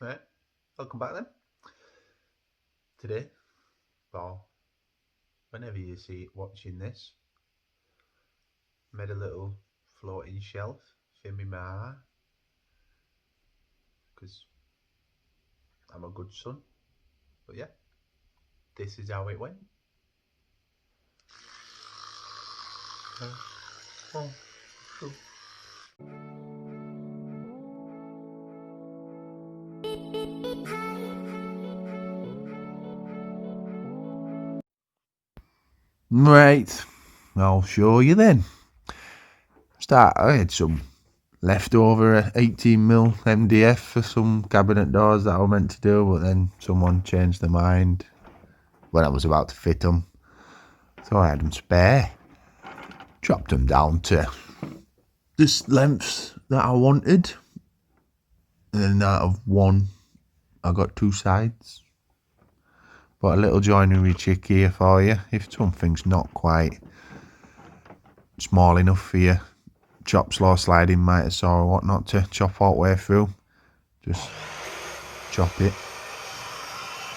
Right, welcome back then. Today, or whenever you see watching this, made a little floating shelf for me ma, because I'm a good son. But yeah, this is how it went. Oh, cool. Right, I'll show you then. I had some leftover 18mm MDF for some cabinet doors that I was meant to do, but then someone changed their mind when I was about to fit them. So I had them spare. Chopped them down to this length that I wanted. And then out of one, I got two sides. But a little joinery trick here for you. If something's not quite small enough for you, chop slow sliding mitre saw or whatnot to chop all the way through. Just chop it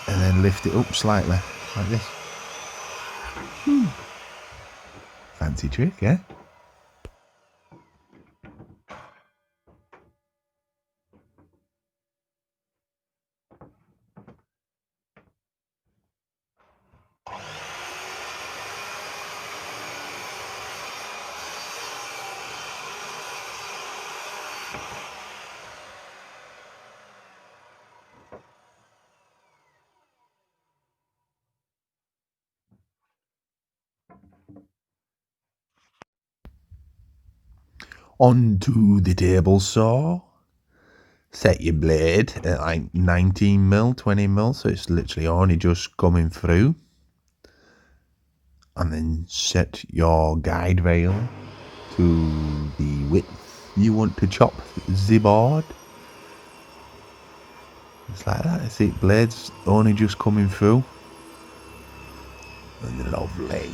and then lift it up slightly, like this. Fancy trick, eh? Onto the table saw. Set your blade at like 19mm, 20mm, so it's literally only just coming through. And then set your guide rail to the width you want to chop the board. It's like that. See, blades only just coming through. And lovely.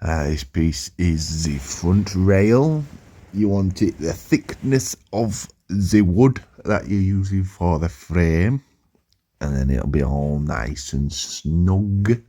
This piece is the front rail. You want it the thickness of the wood that you're using for the frame. And then it'll be all nice and snug.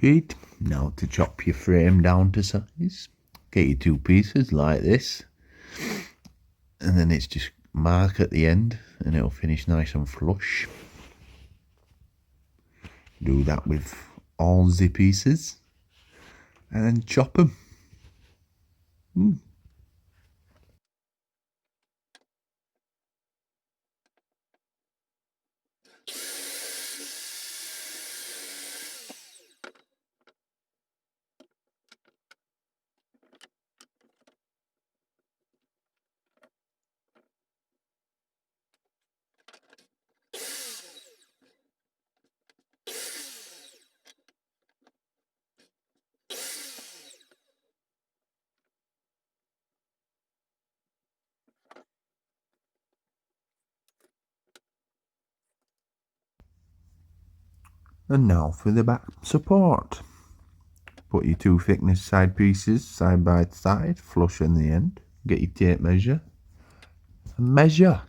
Right, now to chop your frame down to size. Get your two pieces like this. And then it's just mark at the end and it'll finish nice and flush. Do that with all the pieces. And then chop them. And now for the back support. Put your two thickness side pieces side by side, flush in the end. Get your tape measure and measure.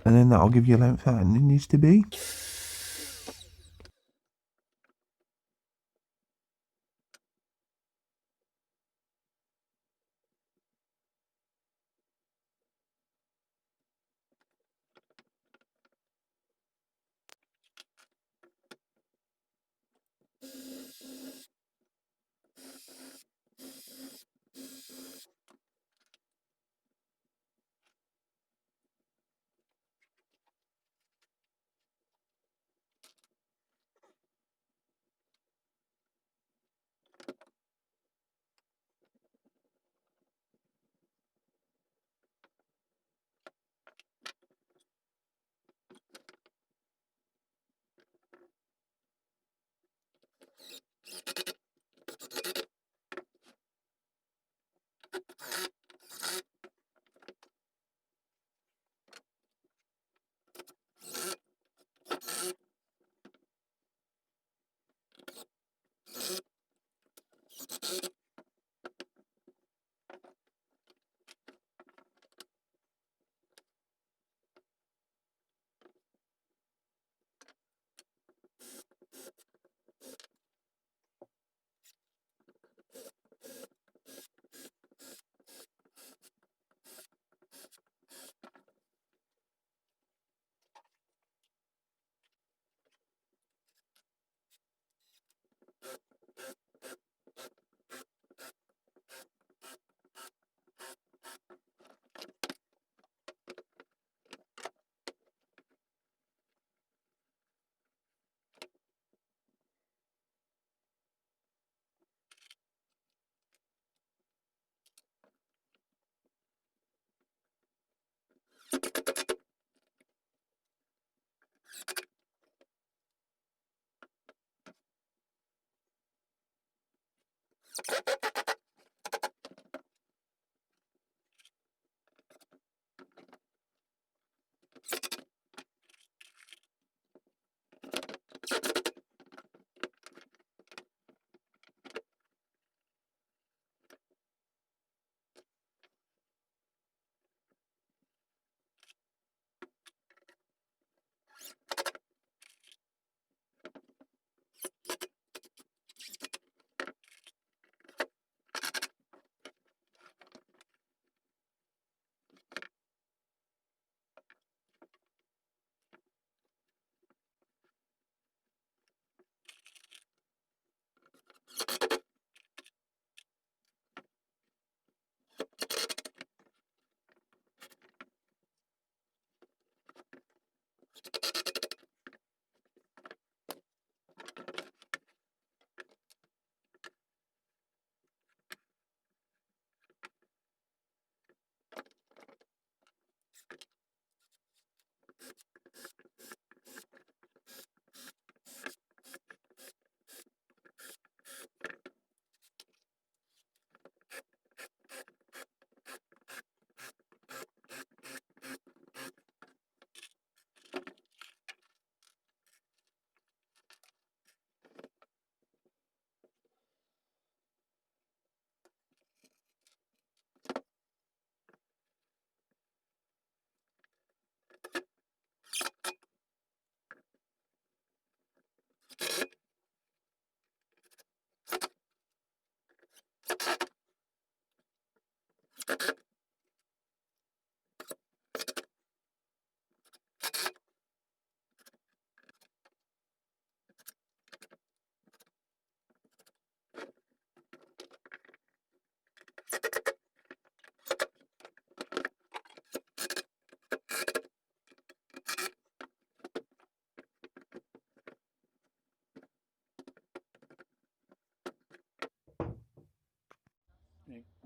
And then that'll give you length that it needs to be.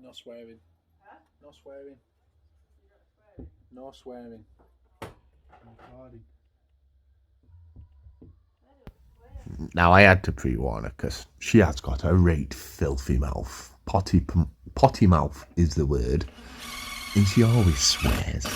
No swearing. Huh? No swearing. No swearing. Now I had to pre-warn her because she has got a right filthy mouth. Potty mouth is the word, and she always swears.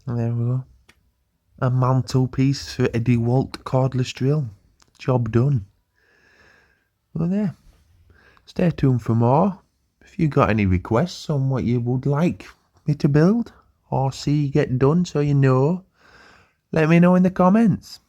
And there we go. A mantelpiece for a DeWalt cordless drill. Job done. Well, there. Stay tuned for more. If you got any requests on what you would like me to build or see get done so you know, let me know in the comments.